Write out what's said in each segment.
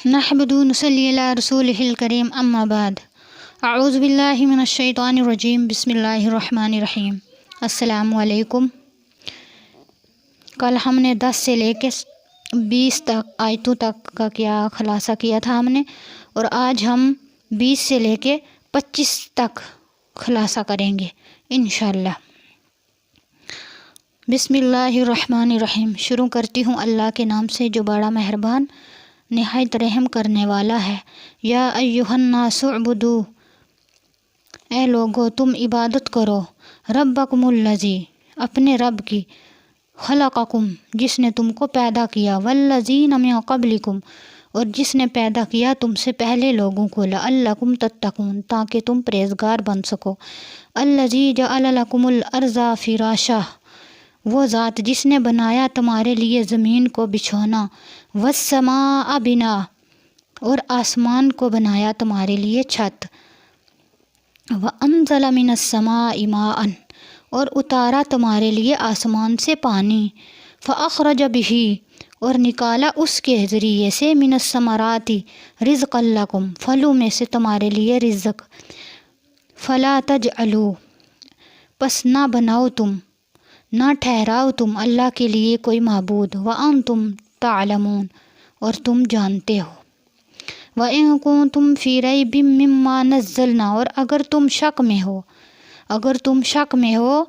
نحمد نصلی علی رسولہ الکریم اما بعد اعوذ باللہ من الشیطان الرجیم بسم اللہ الرحمن الرحیم۔ السلام علیکم۔ کل ہم نے 10 سے لے کے 20 تک آیتوں تک کا خلاصہ کیا تھا ہم نے، اور آج ہم 20 سے لے کے 25 تک خلاصہ کریں گے انشاءاللہ۔ بسم اللہ الرحمن الرحیم۔ شروع کرتی ہوں اللہ کے نام سے جو بڑا مہربان نہایت رحم کرنے والا ہے۔ یا ایھا الناس اعبدوا، اے لوگو تم عبادت کرو، ربکم الذی، اپنے رب کی، خلقکم، جس نے تم کو پیدا کیا، والذین من قبلکم، اور جس نے پیدا کیا تم سے پہلے لوگوں کو، لعلکم تتقون، تاکہ تم پرہیزگار بن سکو۔ الذی جعل لکم الارض فراشا، وہ ذات جس نے بنایا تمہارے لیے زمین کو بچھونا، والسماء بنا، اور آسمان کو بنایا تمہارے لیے چھت، وانزل من السماء ماء، اور اتارا تمہارے لیے آسمان سے پانی، فاخرج بہ، اور نکالا اس کے ذریعے سے، من الثمرات رزقا لکم، پھلوں میں سے تمہارے لیے رزق، فلا تجعلوا، پس نہ بناؤ تم، نہ ٹھہراؤ تم اللہ کے لیے کوئی معبود، وانتم تعلمون، اور تم جانتے ہو، وَإِن كُنتُمْ فِي رَيْبٍ مِّمَّا نَزَّلْنَا، اور اگر تم شک میں ہو،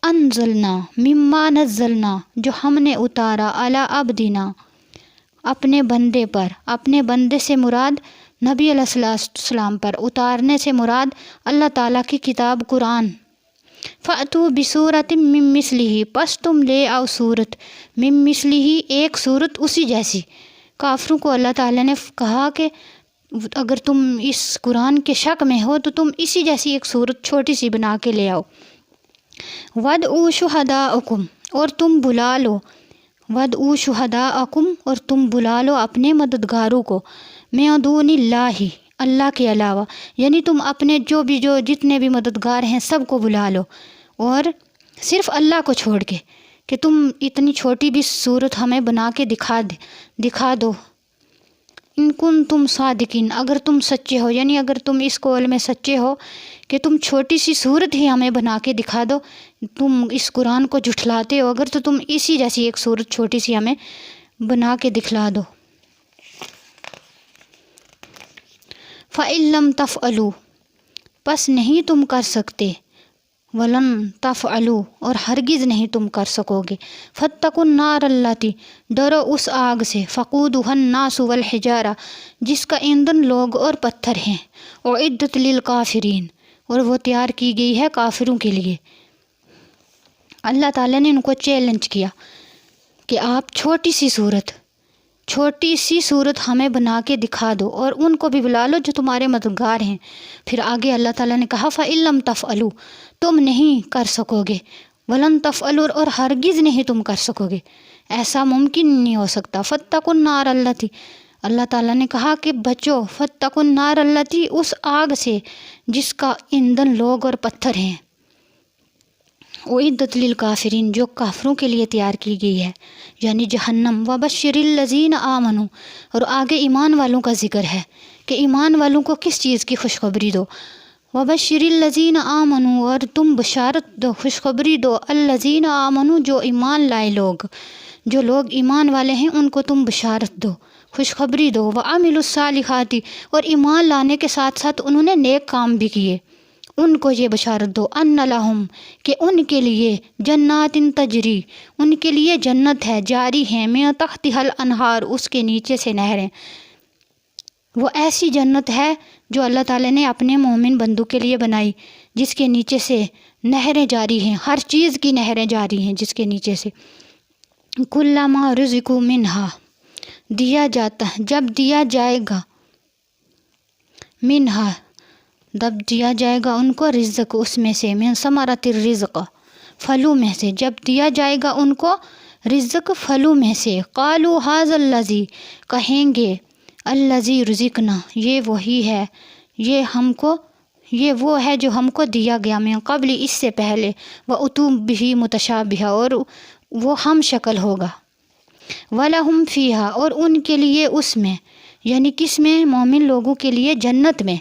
انزلنا، مما نزلنا، جو ہم نے اتارا، علی عبدنا، اپنے بندے پر، اپنے بندے سے مراد نبی علیہ السلام پر، اتارنے سے مراد اللہ تعالیٰ کی کتاب قرآن، فَأْتُوا بِسُورَةٍ مِّن مِّثْلِهِ، پس تم لے آؤ صورت، مِّن مِّثْلِهِ، ایک صورت اسی جیسی۔ کافروں کو اللہ تعالیٰ نے کہا کہ اگر تم اس قرآن کے شک میں ہو تو تم اسی جیسی ایک صورت چھوٹی سی بنا کے لے آؤ۔ وَادْعُوا شُهَدَاءَكُمْ، اور تم بلا لو، وَادْعُوا شُهَدَاءَكُمْ، اور تم بلا لو اپنے مددگاروں کو، مِن دُونِ اللّٰہِ، اللہ کے علاوہ، یعنی تم اپنے جو جتنے بھی مددگار ہیں سب کو بلا لو، اور صرف اللہ کو چھوڑ کے، کہ تم اتنی چھوٹی بھی صورت ہمیں بنا کے دکھا دو۔ ان کنتم صادقین، اگر تم سچے ہو، یعنی اگر تم اس قول میں سچے ہو کہ تم چھوٹی سی صورت ہی ہمیں بنا کے دکھا دو، تم اس قرآن کو جھٹلاتے ہو، اگر تو تم اسی جیسی ایک صورت چھوٹی سی ہمیں بنا کے دکھلا دو۔ فَإِن لَّمْ تَفْعَلُوا، پس نہیں تم کر سکتے، وَلَن تَفْعَلُوا، اور ہرگز نہیں تم کر سکو گے، فَاتَّقُوا النَّارَ الَّتِي، ڈرو اس آگ سے، وَقُودُهَا النَّاسُ وَالْحِجَارَةُ، جس کا ایندھن لوگ اور پتھر ہیں، اُعِدَّتْ لِلْكَافِرِينَ، اور وہ تیار کی گئی ہے کافروں کے لیے۔ اللہ تعالیٰ نے ان کو چیلنج کیا کہ آپ چھوٹی سی صورت ہمیں بنا کے دکھا دو، اور ان کو بھی بلا لو جو تمہارے مددگار ہیں۔ پھر آگے اللہ تعالیٰ نے کہا فَإِن لَّمْ تَفْعَلُوا، تم نہیں کر سکو گے، وَلَن تَفْعَلُوا، اور ہرگز نہیں تم کر سکو گے، ایسا ممکن نہیں ہو سکتا۔ فَاتَّقُوا النَّارَ الَّتِي، اللہ تعالیٰ نے کہا کہ بچو، فَاتَّقُوا النَّارَ الَّتِي، اس آگ سے جس کا ایندھن لوگ اور پتھر ہیں، اُعِدَّتْ لِلْكَافِرِينَ، جو کافروں کے لیے تیار کی گئی ہے، یعنی جہنم۔ وَبَشِّرِ الَّذِينَ آمَنُوا، اور آگے ایمان والوں کا ذکر ہے کہ ایمان والوں کو کس چیز کی خوشخبری دو۔ وَبَشِّرِ الَّذِينَ آمَنُوا، اور تم بشارت دو، خوشخبری دو، الَّذِينَ آمَنُوا، جو ایمان لائے لوگ، جو لوگ ایمان والے ہیں ان کو تم بشارت دو، خوشخبری دو۔ وَعَمِلُوا الصَّالِحَاتِ، اور ایمان لانے کے ساتھ ساتھ انہوں نے نیک کام بھی کیے، ان کو یہ بشارت دو، أَنَّ لَهُمْ، کہ ان کے لیے، جناتٍ تجری، ان کے لیے جنت ہے، جاری ہیں، مِن تحتها الأنہار، اس کے نیچے سے نہریں۔ وہ ایسی جنت ہے جو اللہ تعالیٰ نے اپنے مومن بندوں کے لیے بنائی، جس کے نیچے سے نہریں جاری ہیں، ہر چیز کی نہریں جاری ہیں جس کے نیچے سے۔ کُلَّمَا رُزِقُوا مِنْہَا، دیا جاتا ہے، جب دیا جائے گا، منہا، جب دیا جائے گا ان کو رزق اس میں سے، من ثمرۃ الرزق، پھلوں میں سے، جب دیا جائے گا ان کو رزق پھلوں میں سے، قالوا ھذا الذی، کہیں گے الذی رزقنا، یہ وہی ہے، یہ وہ ہے جو ہم کو دیا گیا، من قبل، اس سے پہلے، وَأُتُوا بِہ متشابہا، اور وہ ہم شکل ہوگا، وَلَہُمْ فِیہا، اور ان کے لیے اس میں، یعنی کس میں؟ مومن لوگوں کے لیے جنت میں،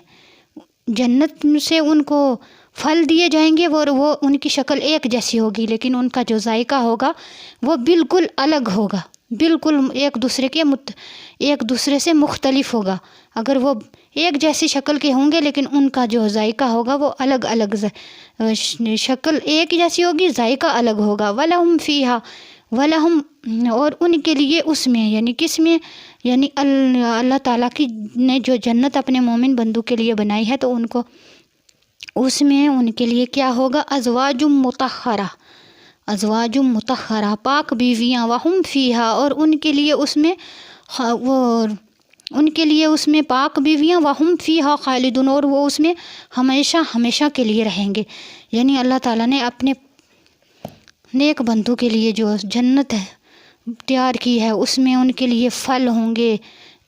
جنت سے ان کو پھل دیے جائیں گے وہ ان کی شکل ایک جیسی ہوگی، لیکن ان کا جو ذائقہ ہوگا وہ بالکل الگ ہوگا، بالکل ایک دوسرے سے مختلف ہوگا۔ اگر وہ ایک جیسی شکل کے ہوں گے لیکن ان کا جو ذائقہ ہوگا وہ الگ الگ، شکل ایک جیسی ہوگی، ذائقہ الگ ہوگا۔ وَلَهُمْ فِيهَا وَلَهُمْ، اور ان کے لیے اس میں، یعنی کس میں؟ یعنی اللہ تعالیٰ کی نے جو جنت اپنے مومن بندوں کے لیے بنائی ہے تو ان کو اس میں ان کے لیے کیا ہوگا؟ ازواج مطہرہ، ازواج مطہرہ، پاک بیویاں، وہم فیہا، اور ان کے لیے اس میں ان کے لیے اس میں پاک بیویاں، وہم فیہا خالدون، اور وہ اس میں ہمیشہ ہمیشہ کے لیے رہیں گے۔ یعنی اللہ تعالیٰ نے اپنے نیک بندوں کے لیے جو جنت ہے تیار کی ہے، اس میں ان کے لیے پھل ہوں گے،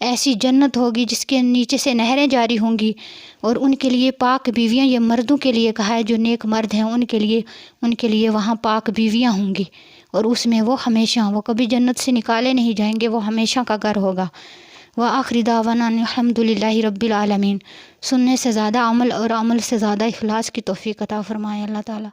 ایسی جنت ہوگی جس کے نیچے سے نہریں جاری ہوں گی، اور ان کے لیے پاک بیویاں، یہ مردوں کے لیے کہا ہے، جو نیک مرد ہیں ان کے لیے وہاں پاک بیویاں ہوں گی، اور اس میں وہ ہمیشہ، وہ کبھی جنت سے نکالے نہیں جائیں گے، وہ ہمیشہ کا گھر ہوگا۔ وآخر دعوانا الحمد للہ رب العالمین۔ سننے سے زیادہ عمل اور عمل سے زیادہ اخلاص کی توفیق عطا فرمائے اللہ تعالیٰ۔